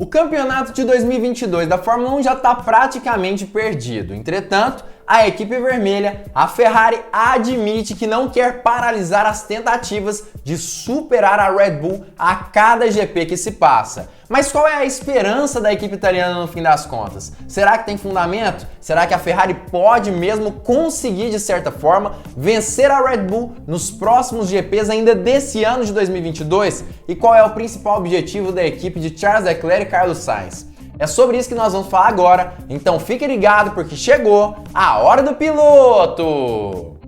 O campeonato de 2022 da Fórmula 1 já está praticamente perdido. Entretanto, a equipe vermelha, a Ferrari, admite que não quer paralisar as tentativas de superar a Red Bull a cada GP que se passa. Mas qual é a esperança da equipe italiana no fim das contas? Será que tem fundamento? Será que a Ferrari pode mesmo conseguir, de certa forma, vencer a Red Bull nos próximos GPs ainda desse ano de 2022? E qual é o principal objetivo da equipe de Charles Leclerc e Carlos Sainz? É sobre isso que nós vamos falar agora, então fique ligado porque chegou a hora do piloto!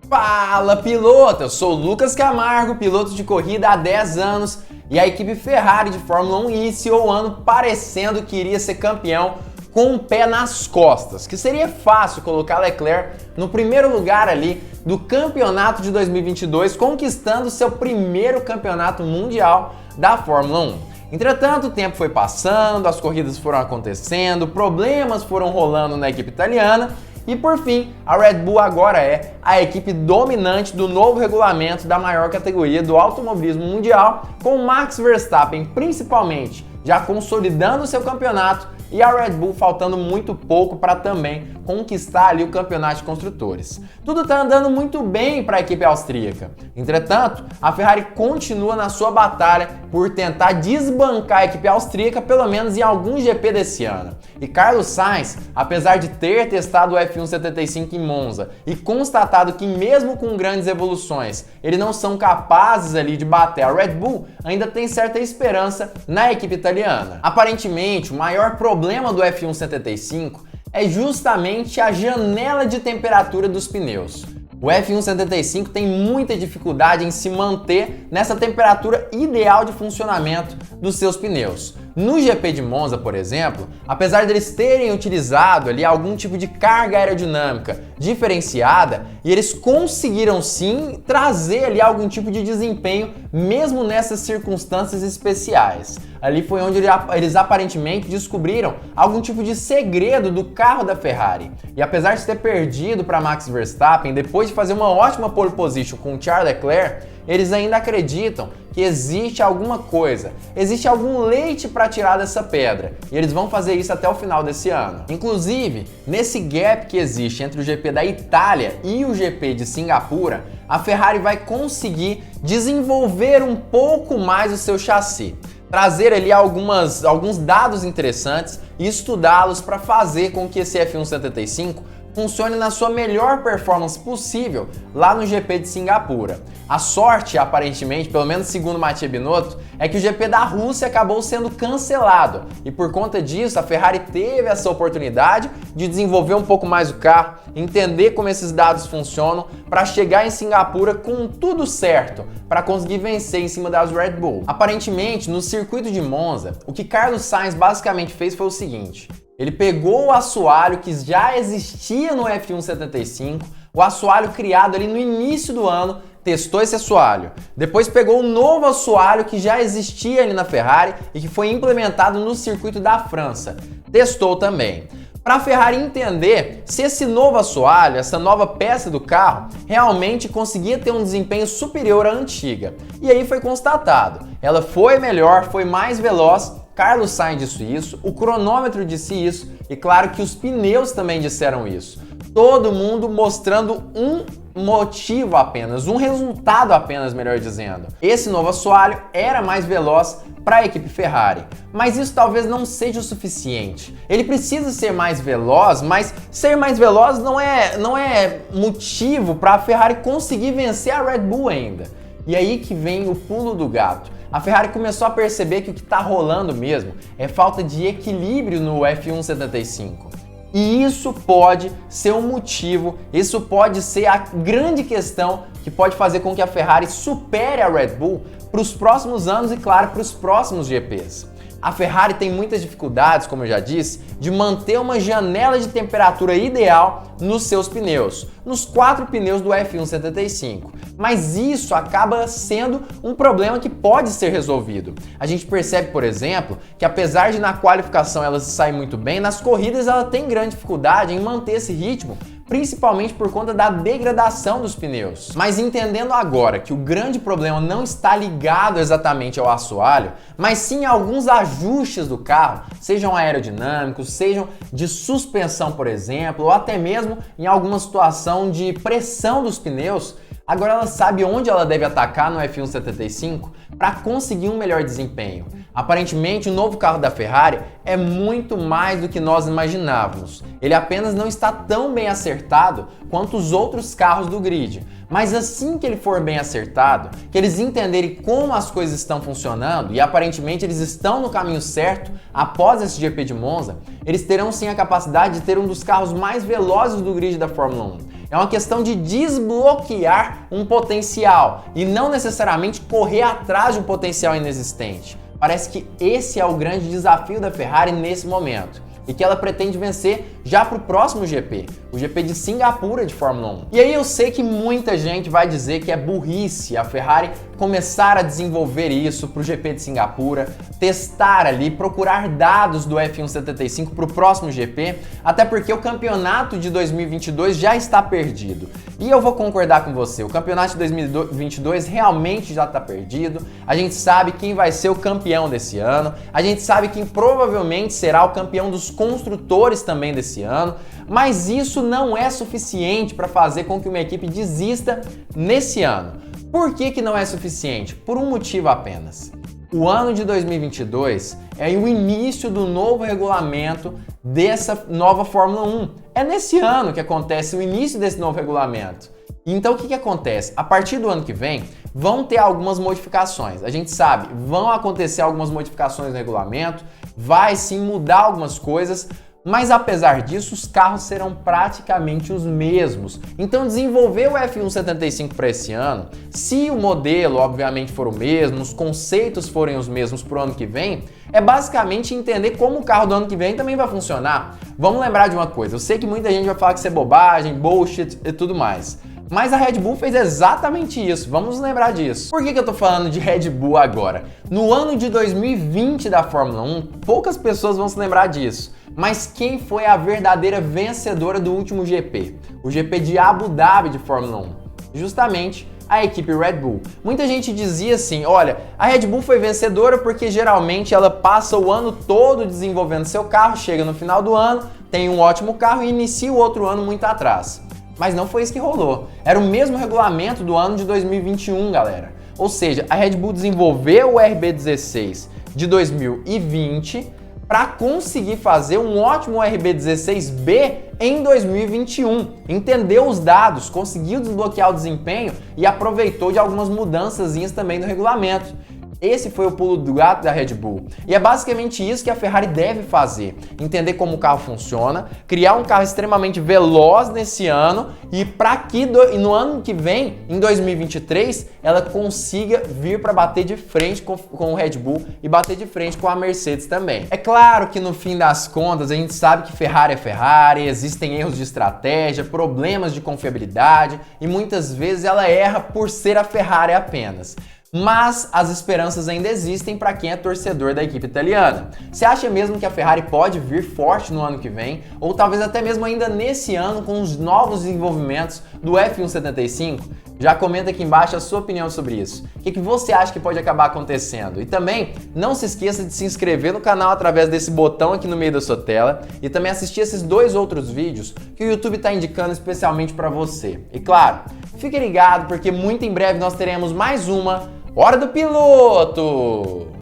Fala piloto, eu sou o Lucas Camargo, piloto de corrida há 10 anos e a equipe Ferrari de Fórmula 1 iniciou o ano parecendo que iria ser campeão com um pé nas costas, que seria fácil colocar Leclerc no primeiro lugar ali do campeonato de 2022, conquistando seu primeiro campeonato mundial da Fórmula 1. Entretanto, o tempo foi passando, as corridas foram acontecendo, problemas foram rolando na equipe italiana e, por fim, a Red Bull agora é a equipe dominante do novo regulamento da maior categoria do automobilismo mundial, com Max Verstappen principalmente já consolidando seu campeonato e a Red Bull faltando muito pouco para também conquistar ali o campeonato de construtores. Tudo está andando muito bem para a equipe austríaca. Entretanto, a Ferrari continua na sua batalha por tentar desbancar a equipe austríaca, pelo menos em algum GP desse ano. E Carlos Sainz, apesar de ter testado o F1 75 em Monza e constatado que mesmo com grandes evoluções, eles não são capazes ali de bater a Red Bull, ainda tem certa esperança na equipe italiana. Aparentemente, o maior problema do F1 75 é justamente a janela de temperatura dos pneus. O F1 75 tem muita dificuldade em se manter nessa temperatura ideal de funcionamento dos seus pneus. No GP de Monza, por exemplo, apesar deles terem utilizado ali algum tipo de carga aerodinâmica diferenciada, e eles conseguiram sim trazer ali algum tipo de desempenho mesmo nessas circunstâncias especiais. Ali foi onde eles aparentemente descobriram algum tipo de segredo do carro da Ferrari. E apesar de ter perdido para Max Verstappen depois de fazer uma ótima pole position com Charles Leclerc, eles ainda acreditam que existe alguma coisa, existe algum leite para tirar dessa pedra, e eles vão fazer isso até o final desse ano. Inclusive, nesse gap que existe entre o GP da Itália e o GP de Singapura, a Ferrari vai conseguir desenvolver um pouco mais o seu chassi, trazer ali alguns dados interessantes e estudá-los para fazer com que esse F1 75 funcione na sua melhor performance possível lá no GP de Singapura. A sorte, aparentemente, pelo menos segundo Mattia Binotto, é que o GP da Rússia acabou sendo cancelado e por conta disso a Ferrari teve essa oportunidade de desenvolver um pouco mais o carro, entender como esses dados funcionam para chegar em Singapura com tudo certo para conseguir vencer em cima das Red Bull. Aparentemente, no circuito de Monza, o que Carlos Sainz basicamente fez foi o seguinte: ele pegou o assoalho que já existia no F1 75, o assoalho criado ali no início do ano, testou esse assoalho. Depois pegou um novo assoalho que já existia ali na Ferrari e que foi implementado no circuito da França. Testou também. Para a Ferrari entender se esse novo assoalho, essa nova peça do carro, realmente conseguia ter um desempenho superior à antiga. E aí foi constatado. Ela foi melhor, foi mais veloz. Carlos Sainz disse isso, o cronômetro disse isso e claro que os pneus também disseram isso. Todo mundo mostrando um motivo apenas, um resultado apenas, melhor dizendo. Esse novo assoalho era mais veloz para a equipe Ferrari, mas isso talvez não seja o suficiente. Ele precisa ser mais veloz, mas ser mais veloz não é motivo para a Ferrari conseguir vencer a Red Bull ainda. E aí que vem o pulo do gato. A Ferrari começou a perceber que o que está rolando mesmo é falta de equilíbrio no F1 75. E isso pode ser um motivo, isso pode ser a grande questão que pode fazer com que a Ferrari supere a Red Bull para os próximos anos e, claro, para os próximos GPs. A Ferrari tem muitas dificuldades, como eu já disse, de manter uma janela de temperatura ideal nos seus pneus, nos 4 pneus do F1 75. Mas isso acaba sendo um problema que pode ser resolvido. A gente percebe, por exemplo, que apesar de na qualificação ela se sair muito bem, nas corridas ela tem grande dificuldade em manter esse ritmo, principalmente por conta da degradação dos pneus. Mas entendendo agora que o grande problema não está ligado exatamente ao assoalho, mas sim a alguns ajustes do carro, sejam aerodinâmicos, sejam de suspensão, por exemplo, ou até mesmo em alguma situação de pressão dos pneus, agora ela sabe onde ela deve atacar no F1 75 para conseguir um melhor desempenho. Aparentemente, o novo carro da Ferrari é muito mais do que nós imaginávamos. Ele apenas não está tão bem acertado quanto os outros carros do grid. Mas assim que ele for bem acertado, que eles entenderem como as coisas estão funcionando, e aparentemente eles estão no caminho certo após esse GP de Monza, eles terão sim a capacidade de ter um dos carros mais velozes do grid da Fórmula 1. É uma questão de desbloquear um potencial e não necessariamente correr atrás de um potencial inexistente. Parece que esse é o grande desafio da Ferrari nesse momento e que ela pretende vencer já para o próximo GP, o GP de Singapura de Fórmula 1. E aí eu sei que muita gente vai dizer que é burrice a Ferrari começar a desenvolver isso para o GP de Singapura, testar ali, procurar dados do F1 75 para o próximo GP, até porque o campeonato de 2022 já está perdido. E eu vou concordar com você, o campeonato de 2022 realmente já está perdido, a gente sabe quem vai ser o campeão desse ano, a gente sabe quem provavelmente será o campeão dos construtores também desse ano, mas isso não é suficiente para fazer com que uma equipe desista nesse ano. Por que não é suficiente? Por um motivo apenas. O ano de 2022 é o início do novo regulamento dessa nova Fórmula 1. É nesse ano que acontece o início desse novo regulamento. Então o que acontece? A partir do ano que vem vão ter algumas modificações. A gente sabe, vão acontecer algumas modificações no regulamento, vai sim mudar algumas coisas, mas apesar disso, os carros serão praticamente os mesmos. Então desenvolver o F1 75 para esse ano, se o modelo obviamente for o mesmo, os conceitos forem os mesmos para o ano que vem, é basicamente entender como o carro do ano que vem também vai funcionar. Vamos lembrar de uma coisa, eu sei que muita gente vai falar que isso é bobagem, bullshit e tudo mais. Mas a Red Bull fez exatamente isso, vamos lembrar disso. Por que eu tô falando de Red Bull agora? No ano de 2020 da Fórmula 1, poucas pessoas vão se lembrar disso. Mas quem foi a verdadeira vencedora do último GP? O GP de Abu Dhabi de Fórmula 1. Justamente a equipe Red Bull. Muita gente dizia assim, olha, a Red Bull foi vencedora porque geralmente ela passa o ano todo desenvolvendo seu carro, chega no final do ano, tem um ótimo carro e inicia o outro ano muito atrás. Mas não foi isso que rolou. Era o mesmo regulamento do ano de 2021, galera. Ou seja, a Red Bull desenvolveu o RB16 de 2020 para conseguir fazer um ótimo RB16B em 2021. Entendeu os dados, conseguiu desbloquear o desempenho e aproveitou de algumas mudançazinhas também no regulamento. Esse foi o pulo do gato da Red Bull. E é basicamente isso que a Ferrari deve fazer. Entender como o carro funciona, criar um carro extremamente veloz nesse ano e para que no ano que vem, em 2023, ela consiga vir para bater de frente com o Red Bull e bater de frente com a Mercedes também. É claro que no fim das contas a gente sabe que Ferrari é Ferrari, existem erros de estratégia, problemas de confiabilidade e muitas vezes ela erra por ser a Ferrari apenas. Mas as esperanças ainda existem para quem é torcedor da equipe italiana. Você acha mesmo que a Ferrari pode vir forte no ano que vem? Ou talvez até mesmo ainda nesse ano com os novos desenvolvimentos do F1 75? Já comenta aqui embaixo a sua opinião sobre isso. O que você acha que pode acabar acontecendo? E também não se esqueça de se inscrever no canal através desse botão aqui no meio da sua tela e também assistir esses dois outros vídeos que o YouTube está indicando especialmente para você. E claro, fique ligado porque muito em breve nós teremos mais uma Hora do Piloto!